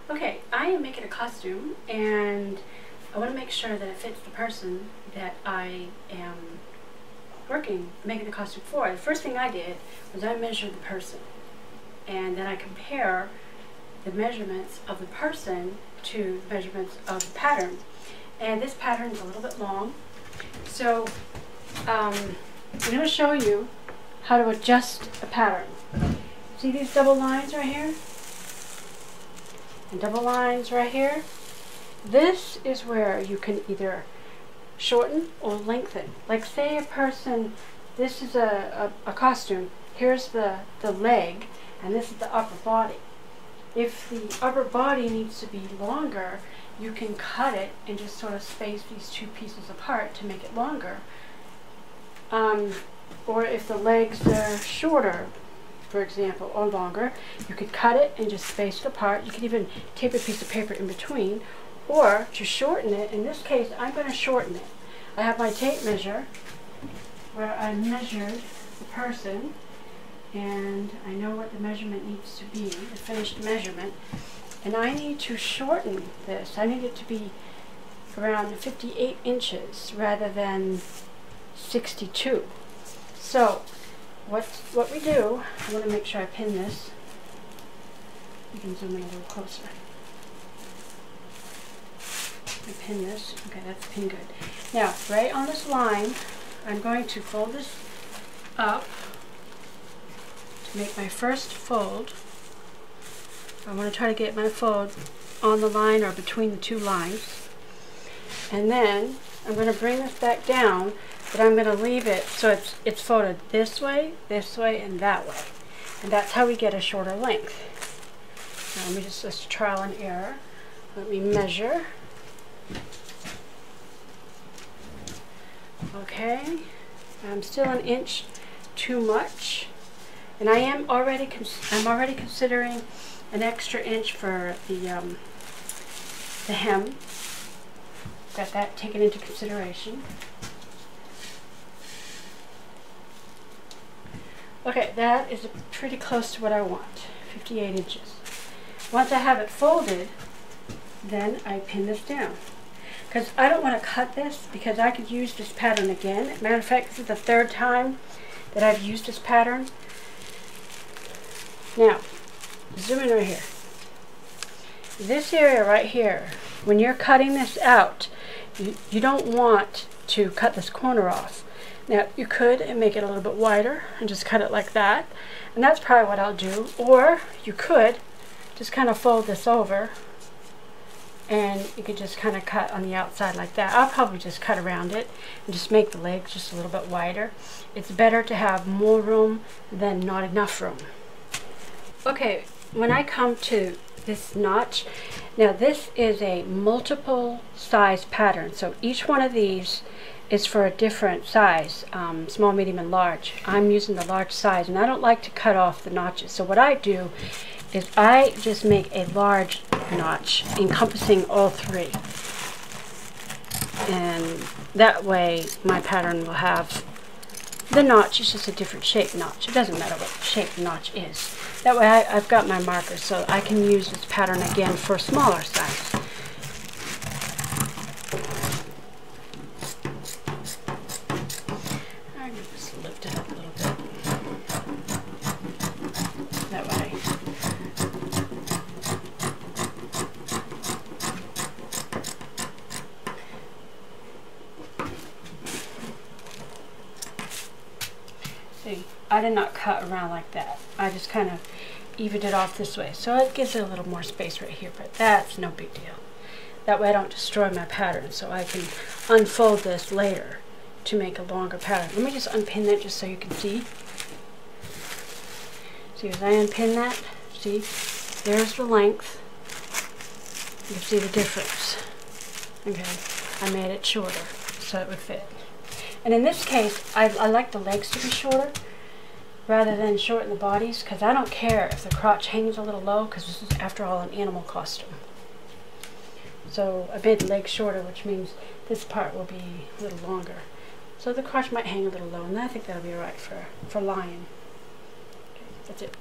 Okay, I am making a costume and I want to make sure that it fits the person that I am making the costume for. The first thing I did was I measured the person, and then I compare the measurements of the person to the measurements of the pattern. And this pattern is a little bit long, so I'm going to show you how to adjust a pattern. See these double lines right here? And double lines right here? This is where you can either shorten or lengthen. Like say a person, this is a costume, here's the leg, and this is the upper body. If the upper body needs to be longer, you can cut it and just sort of space these two pieces apart to make it longer. Or if the legs are shorter, for example, or longer, you could cut it and just space it apart. You could even tape a piece of paper in between, or to shorten it. In this case, I'm going to shorten it. I have my tape measure where I measured the person, and I know what the measurement needs to be, the finished measurement, and I need to shorten this. I need it to be around 58 inches rather than 62. So what we do, I want to make sure I pin this. You can zoom in a little closer. I pin this. Okay, that's pinned good. Now, right on this line, I'm going to fold this up to make my first fold. I want to try to get my fold on the line or between the two lines. And then I'm going to bring this back down, but I'm going to leave it so it's folded this way, and that way. And that's how we get a shorter length. Now let me just trial and error. Let me measure. Okay, I'm still an inch too much, and I'm already considering an extra inch for the hem. Got that taken into consideration. Okay, that is pretty close to what I want, 58 inches. Once I have it folded, then I pin this down. Because I don't want to cut this, because I could use this pattern again. Matter of fact, this is the third time that I've used this pattern. Now, zoom in right here. This area right here, when you're cutting this out, you don't want to cut this corner off. Now, you could and make it a little bit wider and just cut it like that. And that's probably what I'll do. Or you could just kind of fold this over, and you could just kind of cut on the outside like that. I'll probably just cut around it and just make the legs just a little bit wider. It's better to have more room than not enough room. Okay, when I come to this notch, now this is a multiple size pattern. So each one of these is for a different size, small, medium, and large. I'm using the large size, and I don't like to cut off the notches. So what I do is I just make a large notch encompassing all three, and that way my pattern will have the notch. It's just a different shape notch. It doesn't matter what shape the notch is. That way I've got my marker, so I can use this pattern again for a smaller size. I'm going to just lift it up a little bit. That way. See, I did not cut around like that. I just kind of evened it off this way. So it gives it a little more space right here, but that's no big deal. That way I don't destroy my pattern, so I can unfold this later to make a longer pattern. Let me just unpin that just so you can see. See, as I unpin that, see, there's the length. You can see the difference. Okay, I made it shorter so it would fit. And in this case, I like the legs to be shorter rather than shorten the bodies, because I don't care if the crotch hangs a little low, because this is, after all, an animal costume. So I made the legs shorter, which means this part will be a little longer. So the crotch might hang a little low, and I think that'll be all right for lion. Okay, that's it.